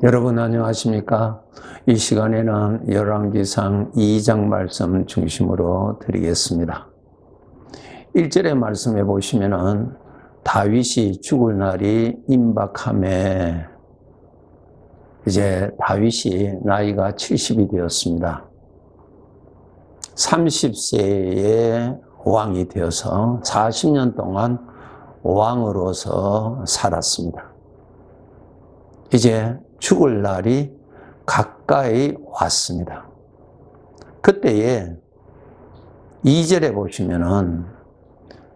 여러분 안녕하십니까? 이 시간에는 열왕기상 2장 말씀 중심으로 드리겠습니다. 1절의 말씀에 보시면은 다윗이 죽을 날이 임박함에 이제 다윗이 나이가 70이 되었습니다. 30세에 왕이 되어서 40년 동안 왕으로서 살았습니다. 이제 죽을 날이 가까이 왔습니다. 그때에 2절에 보시면은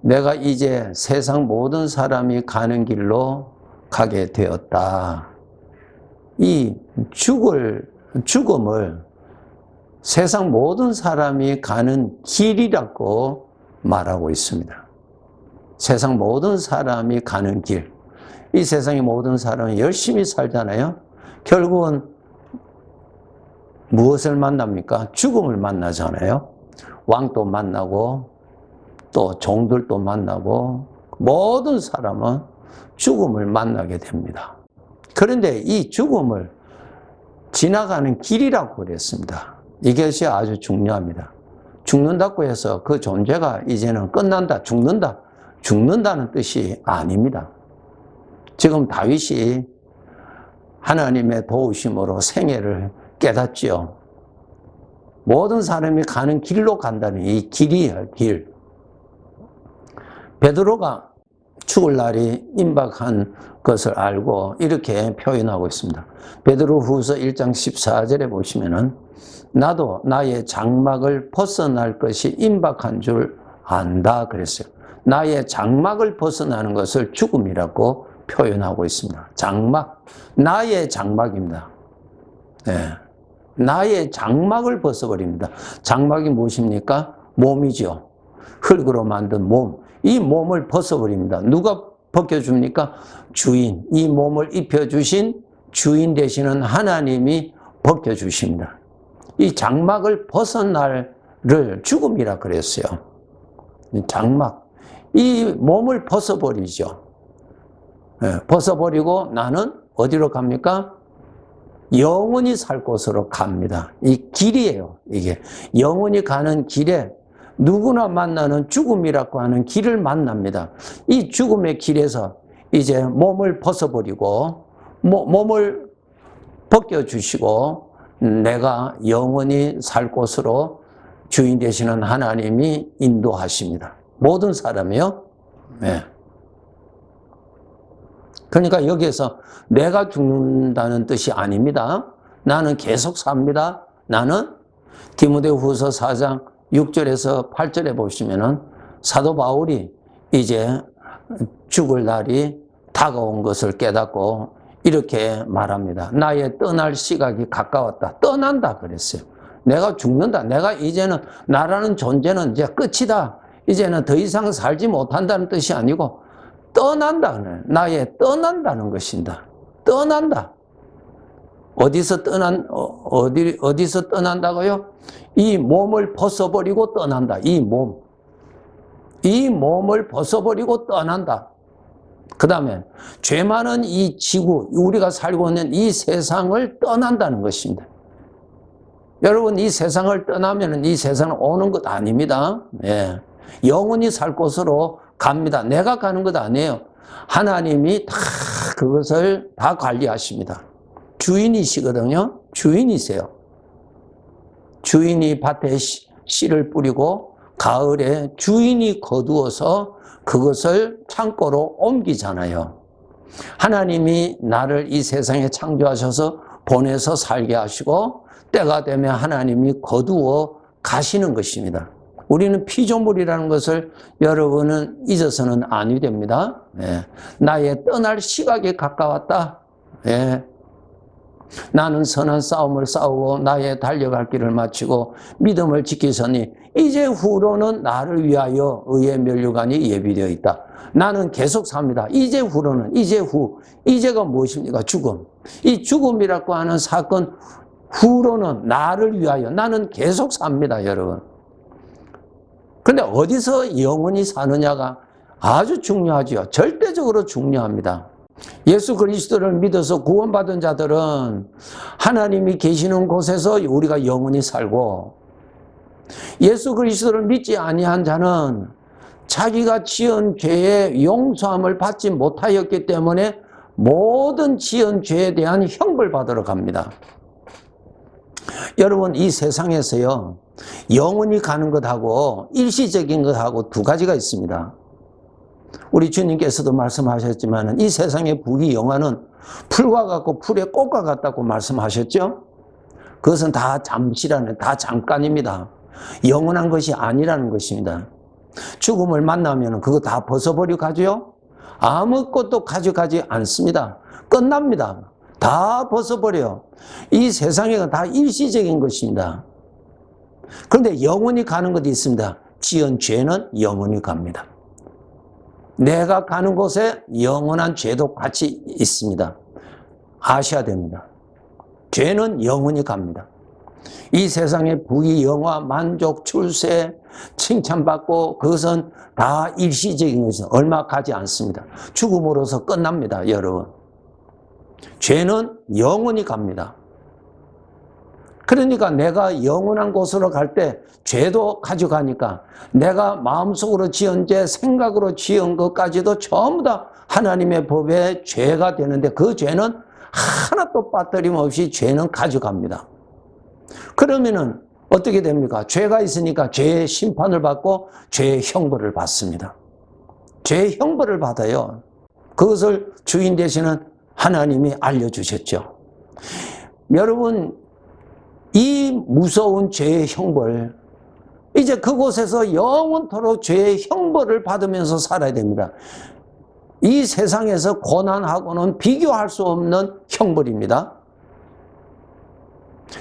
내가 이제 세상 모든 사람이 가는 길로 가게 되었다. 이 죽음을 세상 모든 사람이 가는 길이라고 말하고 있습니다. 세상 모든 사람이 가는 길. 이 세상의 모든 사람이 열심히 살잖아요. 결국은 무엇을 만납니까? 죽음을 만나잖아요. 왕도 만나고 또 종들도 만나고 모든 사람은 죽음을 만나게 됩니다. 그런데 이 죽음을 지나가는 길이라고 그랬습니다. 이것이 아주 중요합니다. 죽는다고 해서 그 존재가 이제는 끝난다, 죽는다는 뜻이 아닙니다. 지금 다윗이 하나님의 도우심으로 생애를 깨닫지요. 모든 사람이 가는 길로 간다는 이 길이에요, 길. 베드로가 죽을 날이 임박한 것을 알고 이렇게 표현하고 있습니다. 베드로후서 1장 14절에 보시면은 나도 나의 장막을 벗어날 것이 임박한 줄 안다 그랬어요. 나의 장막을 벗어나는 것을 죽음이라고 표현하고 있습니다. 장막, 나의 장막입니다. 네. 나의 장막을 벗어버립니다. 장막이 무엇입니까? 몸이죠. 흙으로 만든 몸. 이 몸을 벗어버립니다. 누가 벗겨줍니까? 주인. 이 몸을 입혀주신 주인 되시는 하나님이 벗겨주십니다. 이 장막을 벗어날을 죽음이라 그랬어요. 장막. 이 몸을 벗어버리죠. 벗어버리고 나는 어디로 갑니까? 영원히 살 곳으로 갑니다. 이 길이에요. 이게 영원히 가는 길에 누구나 만나는 죽음이라고 하는 길을 만납니다. 이 죽음의 길에서 이제 몸을 벗어버리고 몸을 벗겨주시고 내가 영원히 살 곳으로 주인 되시는 하나님이 인도하십니다. 모든 사람이요. 네. 그러니까 여기에서 내가 죽는다는 뜻이 아닙니다. 나는 계속 삽니다. 나는 디모데후서 4장 6절에서 8절에 보시면은 사도 바울이 이제 죽을 날이 다가온 것을 깨닫고 이렇게 말합니다. 나의 떠날 시각이 가까웠다. 떠난다 그랬어요. 내가 죽는다. 내가 이제는 나라는 존재는 이제 끝이다. 이제는 더 이상 살지 못한다는 뜻이 아니고 떠난다. 나의 떠난다는 것입니다. 떠난다. 어디서 떠난다고요? 이 몸을 벗어버리고 떠난다. 이 몸을 벗어버리고 떠난다. 그 다음에 죄 많은 이 지구, 우리가 살고 있는 이 세상을 떠난다는 것입니다. 여러분, 이 세상을 떠나면 이 세상은 오는 것 아닙니다. 예. 영원히 살 곳으로 갑니다. 내가 가는 것 아니에요. 하나님이 다 그것을 다 관리하십니다. 주인이시거든요. 주인이세요. 주인이 밭에 씨를 뿌리고 가을에 주인이 거두어서 그것을 창고로 옮기잖아요. 하나님이 나를 이 세상에 창조하셔서 보내서 살게 하시고 때가 되면 하나님이 거두어 가시는 것입니다. 우리는 피조물이라는 것을 여러분은 잊어서는 아니 됩니다. 예. 나의 떠날 시각이 가까웠다. 예. 나는 선한 싸움을 싸우고 나의 달려갈 길을 마치고 믿음을 지키서니 이제 후로는 나를 위하여 의의 면류관이 예비되어 있다. 나는 계속 삽니다. 이제 이제가 무엇입니까? 죽음. 이 죽음이라고 하는 사건 후로는 나를 위하여 나는 계속 삽니다, 여러분. 그런데 어디서 영원히 사느냐가 아주 중요하죠. 절대적으로 중요합니다. 예수 그리스도를 믿어서 구원받은 자들은 하나님이 계시는 곳에서 우리가 영원히 살고, 예수 그리스도를 믿지 아니한 자는 자기가 지은 죄의 용서함을 받지 못하였기 때문에 모든 지은 죄에 대한 형벌 받으러 갑니다. 여러분, 이 세상에서요, 영원히 가는 것하고 일시적인 것하고 두 가지가 있습니다. 우리 주님께서도 말씀하셨지만 이 세상의 부귀영화는 풀과 같고 풀의 꽃과 같다고 말씀하셨죠? 그것은 다 잠시라는, 다 잠깐입니다. 영원한 것이 아니라는 것입니다. 죽음을 만나면 그거 다 벗어버리고 가죠? 아무것도 가져가지 않습니다. 끝납니다. 다 벗어버려요. 이 세상에는 다 일시적인 것입니다. 그런데 영원히 가는 것이 있습니다. 지은 죄는 영원히 갑니다. 내가 가는 곳에 영원한 죄도 같이 있습니다. 아셔야 됩니다. 죄는 영원히 갑니다. 이 세상의 부귀, 영화, 만족, 출세, 칭찬받고 그것은 다 일시적인 것은 얼마 가지 않습니다. 죽음으로서 끝납니다, 여러분. 죄는 영원히 갑니다. 그러니까 내가 영원한 곳으로 갈 때 죄도 가져가니까 내가 마음속으로 지은 죄, 생각으로 지은 것까지도 전부 다 하나님의 법에 죄가 되는데 그 죄는 하나도 빠뜨림없이 죄는 가져갑니다. 그러면은 어떻게 됩니까? 죄가 있으니까 죄의 심판을 받고 죄의 형벌을 받습니다. 죄의 형벌을 받아요. 그것을 주인 되시는 하나님이 알려주셨죠. 여러분, 이 무서운 죄의 형벌, 이제 그곳에서 영원토록 죄의 형벌을 받으면서 살아야 됩니다. 이 세상에서 고난하고는 비교할 수 없는 형벌입니다.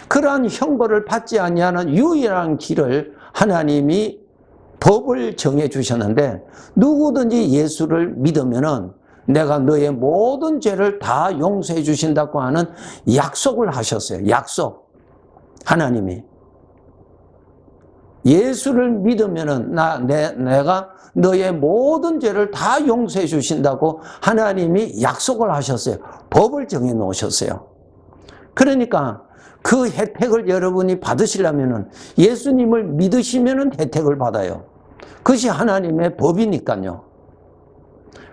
그러한 형벌을 받지 아니하는 유일한 길을 하나님이 법을 정해 주셨는데, 누구든지 예수를 믿으면은 내가 너의 모든 죄를 다 용서해 주신다고 하는 약속을 하셨어요. 약속. 하나님이 예수를 믿으면은 내가 너의 모든 죄를 다 용서해 주신다고 하나님이 약속을 하셨어요. 법을 정해 놓으셨어요. 그러니까 그 혜택을 여러분이 받으시려면은 예수님을 믿으시면은 혜택을 받아요. 그것이 하나님의 법이니까요.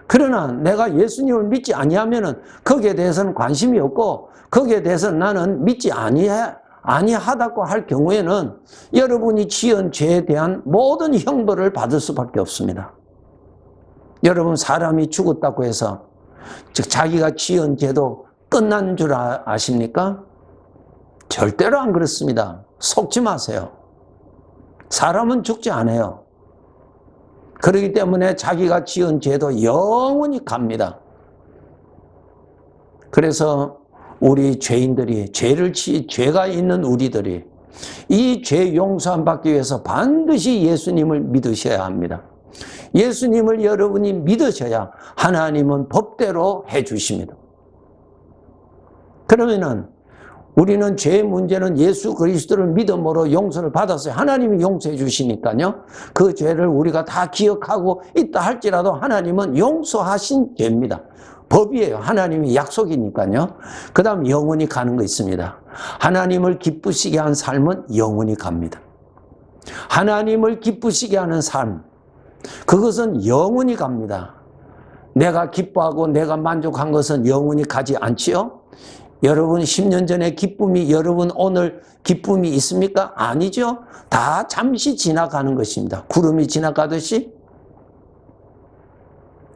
그러나 내가 예수님을 믿지 아니하면은 거기에 대해서는 관심이 없고 거기에 대해서는 나는 믿지 아니하다고 할 경우에는 여러분이 지은 죄에 대한 모든 형벌을 받을 수밖에 없습니다. 여러분, 사람이 죽었다고 해서 즉 자기가 지은 죄도 끝난 줄 아십니까? 절대로 안 그렇습니다. 속지 마세요. 사람은 죽지 않아요. 그렇기 때문에 자기가 지은 죄도 영원히 갑니다. 그래서 우리 죄인들이 죄가 있는 우리들이 이 죄 용서함 받기 위해서 반드시 예수님을 믿으셔야 합니다. 예수님을 여러분이 믿으셔야 하나님은 법대로 해 주십니다. 그러면은 우리는 죄의 문제는 예수 그리스도를 믿음으로 용서를 받았어요. 하나님이 용서해 주시니까요. 그 죄를 우리가 다 기억하고 있다 할지라도 하나님은 용서하신 죄입니다. 법이에요. 하나님이 약속이니까요. 그 다음 영원히 가는 거 있습니다. 하나님을 기쁘시게 한 삶은 영원히 갑니다. 하나님을 기쁘시게 하는 삶, 그것은 영원히 갑니다. 내가 기뻐하고 내가 만족한 것은 영원히 가지 않지요? 여러분 10년 전에 기쁨이 여러분 오늘 기쁨이 있습니까? 아니죠. 다 잠시 지나가는 것입니다. 구름이 지나가듯이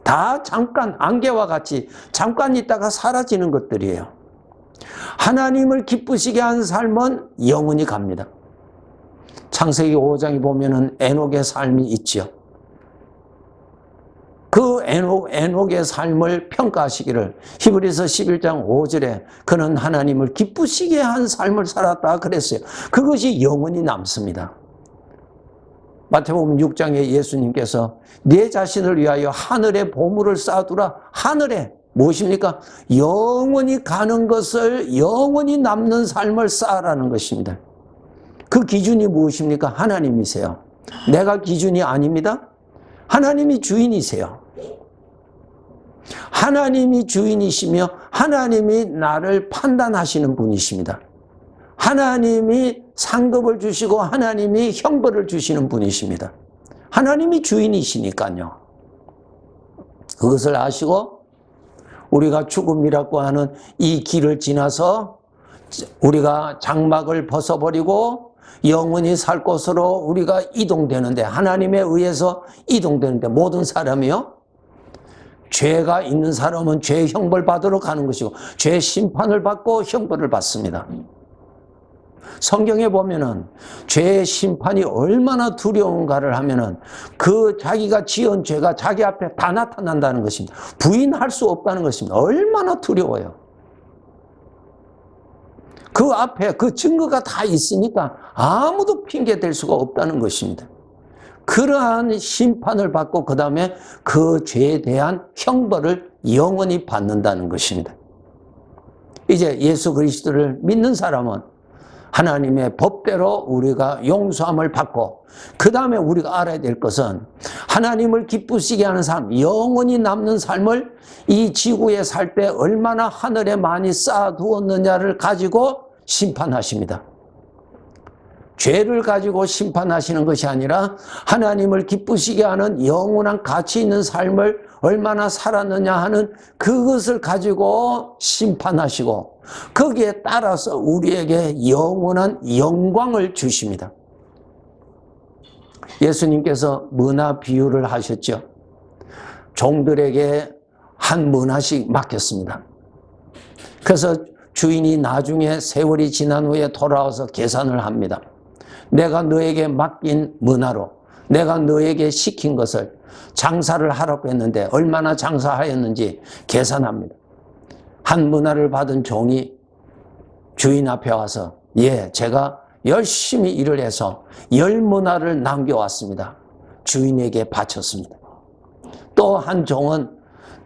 다 잠깐 안개와 같이 잠깐 있다가 사라지는 것들이에요. 하나님을 기쁘시게 한 삶은 영원히 갑니다. 창세기 5장에 보면은 에녹의 삶이 있죠. 그 에녹의 삶을 평가하시기를 히브리서 11장 5절에 그는 하나님을 기쁘시게 한 삶을 살았다 그랬어요. 그것이 영원히 남습니다. 마태복음 6장에 예수님께서 내 자신을 위하여 하늘에 보물을 쌓아두라. 하늘에 무엇입니까? 영원히 가는 것을 영원히 남는 삶을 쌓으라는 것입니다. 그 기준이 무엇입니까? 하나님이세요. 내가 기준이 아닙니다. 하나님이 주인이세요. 하나님이 주인이시며 하나님이 나를 판단하시는 분이십니다. 하나님이 상급을 주시고 하나님이 형벌을 주시는 분이십니다. 하나님이 주인이시니까요. 그것을 아시고 우리가 죽음이라고 하는 이 길을 지나서 우리가 장막을 벗어버리고 영원히 살 곳으로 우리가 이동되는데, 하나님에 의해서 이동되는데, 모든 사람이요, 죄가 있는 사람은 죄 형벌 받으러 가는 것이고 죄 심판을 받고 형벌을 받습니다. 성경에 보면은 죄의 심판이 얼마나 두려운가를 하면은 그 자기가 지은 죄가 자기 앞에 다 나타난다는 것입니다. 부인할 수 없다는 것입니다. 얼마나 두려워요. 그 앞에 그 증거가 다 있으니까 아무도 핑계 댈 수가 없다는 것입니다. 그러한 심판을 받고 그 다음에 그 죄에 대한 형벌을 영원히 받는다는 것입니다. 이제 예수 그리스도를 믿는 사람은 하나님의 법대로 우리가 용서함을 받고, 그 다음에 우리가 알아야 될 것은 하나님을 기쁘시게 하는 삶, 영원히 남는 삶을 이 지구에 살 때 얼마나 하늘에 많이 쌓아두었느냐를 가지고 심판하십니다. 죄를 가지고 심판하시는 것이 아니라 하나님을 기쁘시게 하는 영원한 가치 있는 삶을 얼마나 살았느냐 하는 그것을 가지고 심판하시고, 거기에 따라서 우리에게 영원한 영광을 주십니다. 예수님께서 문화 비유를 하셨죠. 종들에게 한 문화씩 맡겼습니다. 그래서 주인이 나중에 세월이 지난 후에 돌아와서 계산을 합니다. 내가 너에게 맡긴 문화로 내가 너에게 시킨 것을 장사를 하라고 했는데 얼마나 장사하였는지 계산합니다. 한 문화를 받은 종이 주인 앞에 와서, 예, 제가 열심히 일을 해서 10문화를 남겨왔습니다. 주인에게 바쳤습니다. 또 한 종은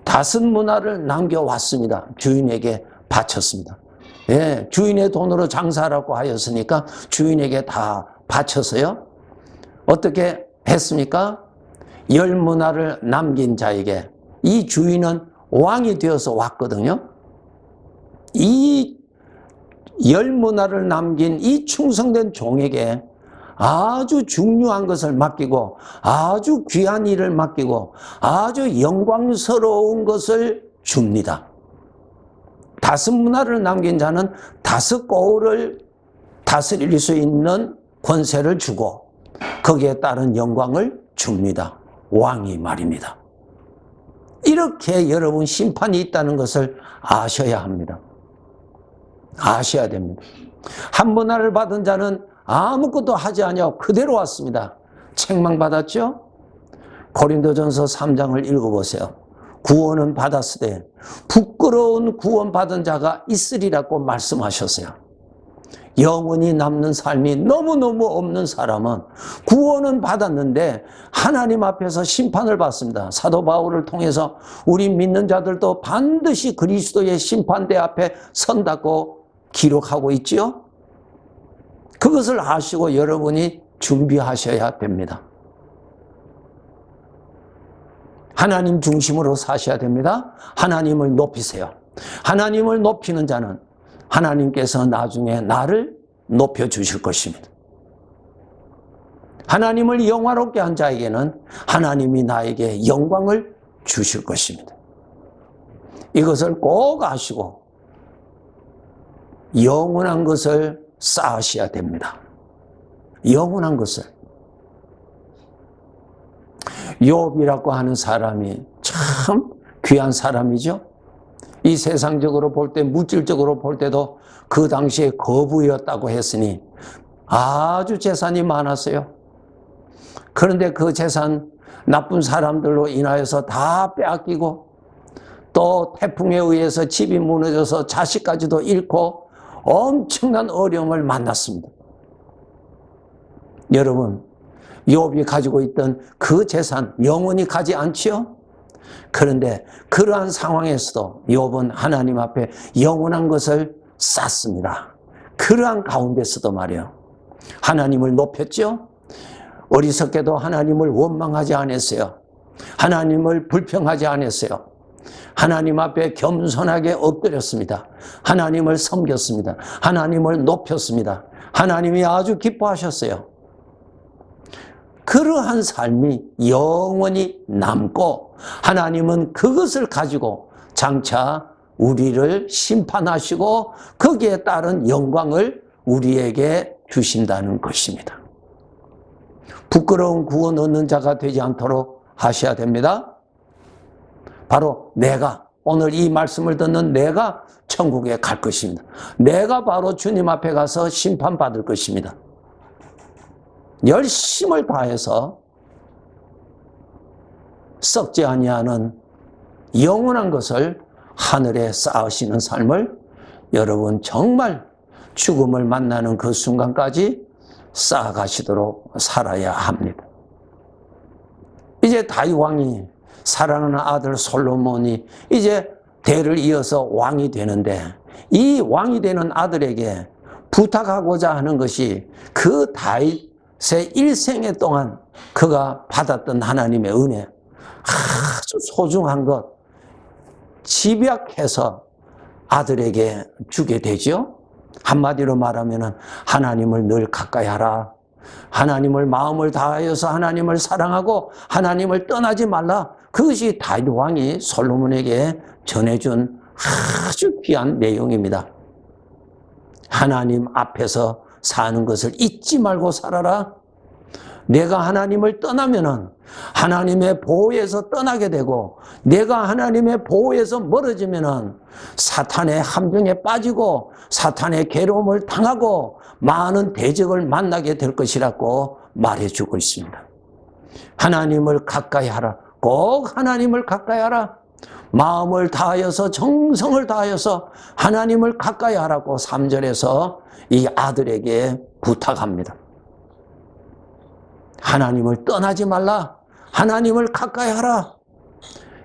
5문화를 남겨왔습니다. 주인에게 바쳤습니다. 예, 주인의 돈으로 장사하라고 하였으니까 주인에게 다 바쳐서요, 어떻게 했습니까? 10문화를 남긴 자에게, 이 주인은 왕이 되어서 왔거든요. 이 10문화를 남긴 이 충성된 종에게 아주 중요한 것을 맡기고 아주 귀한 일을 맡기고 아주 영광스러운 것을 줍니다. 5문화를 남긴 자는 5고을을 다스릴 수 있는 권세를 주고 거기에 따른 영광을 줍니다. 왕이 말입니다. 이렇게 여러분 심판이 있다는 것을 아셔야 합니다. 아셔야 됩니다. 한 문화를 받은 자는 아무것도 하지 아니하고 그대로 왔습니다. 책망받았죠? 고린도전서 3장을 읽어보세요. 구원은 받았으되 부끄러운 구원 받은 자가 있으리라고 말씀하셨어요. 영원히 남는 삶이 너무너무 없는 사람은 구원은 받았는데 하나님 앞에서 심판을 받습니다. 사도 바울을 통해서 우리 믿는 자들도 반드시 그리스도의 심판대 앞에 선다고 기록하고 있지요. 그것을 아시고 여러분이 준비하셔야 됩니다. 하나님 중심으로 사셔야 됩니다. 하나님을 높이세요. 하나님을 높이는 자는 하나님께서 나중에 나를 높여주실 것입니다. 하나님을 영화롭게 한 자에게는 하나님이 나에게 영광을 주실 것입니다. 이것을 꼭 아시고 영원한 것을 쌓으셔야 됩니다. 영원한 것을. 욥이라고 하는 사람이 참 귀한 사람이죠. 이 세상적으로 볼 때, 물질적으로 볼 때도 그 당시에 거부였다고 했으니 아주 재산이 많았어요. 그런데 그 재산 나쁜 사람들로 인하여서 다 빼앗기고 또 태풍에 의해서 집이 무너져서 자식까지도 잃고 엄청난 어려움을 만났습니다. 여러분, 욥이 가지고 있던 그 재산 영원히 가지 않지요? 그런데 그러한 상황에서도 욥은 하나님 앞에 영원한 것을 쌓습니다. 그러한 가운데서도 말이에요, 하나님을 높였죠? 어리석게도 하나님을 원망하지 않았어요. 하나님을 불평하지 않았어요. 하나님 앞에 겸손하게 엎드렸습니다. 하나님을 섬겼습니다. 하나님을 높였습니다. 하나님이 아주 기뻐하셨어요. 그러한 삶이 영원히 남고 하나님은 그것을 가지고 장차 우리를 심판하시고 거기에 따른 영광을 우리에게 주신다는 것입니다. 부끄러운 구원 얻는 자가 되지 않도록 하셔야 됩니다. 바로 내가, 오늘 이 말씀을 듣는 내가 천국에 갈 것입니다. 내가 바로 주님 앞에 가서 심판받을 것입니다. 열심을 다해서 썩지 아니하는 영원한 것을 하늘에 쌓으시는 삶을 여러분 정말 죽음을 만나는 그 순간까지 쌓아가시도록 살아야 합니다. 이제 다윗 왕이 사랑하는 아들 솔로몬이 이제 대를 이어서 왕이 되는데 이 왕이 되는 아들에게 부탁하고자 하는 것이 그 다윗의 일생애 동안 그가 받았던 하나님의 은혜, 아주 소중한 것 집약해서 아들에게 주게 되죠. 한마디로 말하면 하나님을 늘 가까이 하라. 하나님을 마음을 다하여서 하나님을 사랑하고 하나님을 떠나지 말라. 그것이 다윗 왕이 솔로몬에게 전해준 아주 귀한 내용입니다. 하나님 앞에서 사는 것을 잊지 말고 살아라. 내가 하나님을 떠나면은 하나님의 보호에서 떠나게 되고 내가 하나님의 보호에서 멀어지면은 사탄의 함정에 빠지고 사탄의 괴로움을 당하고 많은 대적을 만나게 될 것이라고 말해주고 있습니다. 하나님을 가까이 하라. 꼭 하나님을 가까이 하라. 마음을 다하여서 정성을 다하여서 하나님을 가까이 하라고 3절에서 이 아들에게 부탁합니다. 하나님을 떠나지 말라. 하나님을 가까이 하라.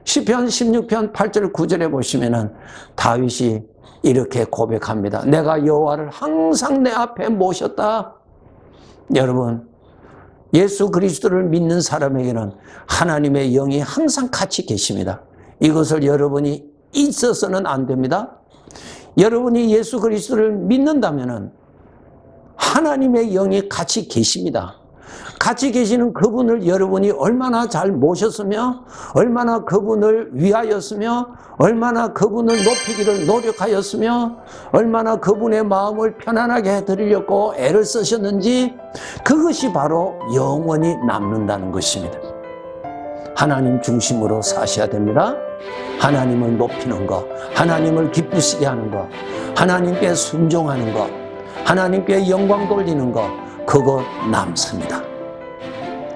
시편 16편 8절 9절에 보시면은 다윗이 이렇게 고백합니다. 내가 여호와를 항상 내 앞에 모셨다. 여러분, 예수 그리스도를 믿는 사람에게는 하나님의 영이 항상 같이 계십니다. 이것을 여러분이 잊어서는 안 됩니다. 여러분이 예수 그리스도를 믿는다면은 하나님의 영이 같이 계십니다. 같이 계시는 그분을 여러분이 얼마나 잘 모셨으며 얼마나 그분을 위하였으며 얼마나 그분을 높이기를 노력하였으며 얼마나 그분의 마음을 편안하게 해드리려고 애를 쓰셨는지 그것이 바로 영원히 남는다는 것입니다. 하나님 중심으로 사셔야 됩니다. 하나님을 높이는 것, 하나님을 기쁘시게 하는 것, 하나님께 순종하는 것, 하나님께 영광 돌리는 것, 그거 남습니다.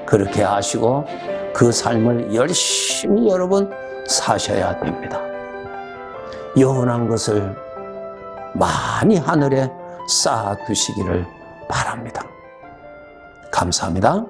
그렇게 하시고 그 삶을 열심히 여러분 사셔야 됩니다. 영원한 것을 많이 하늘에 쌓아 두시기를 바랍니다. 감사합니다.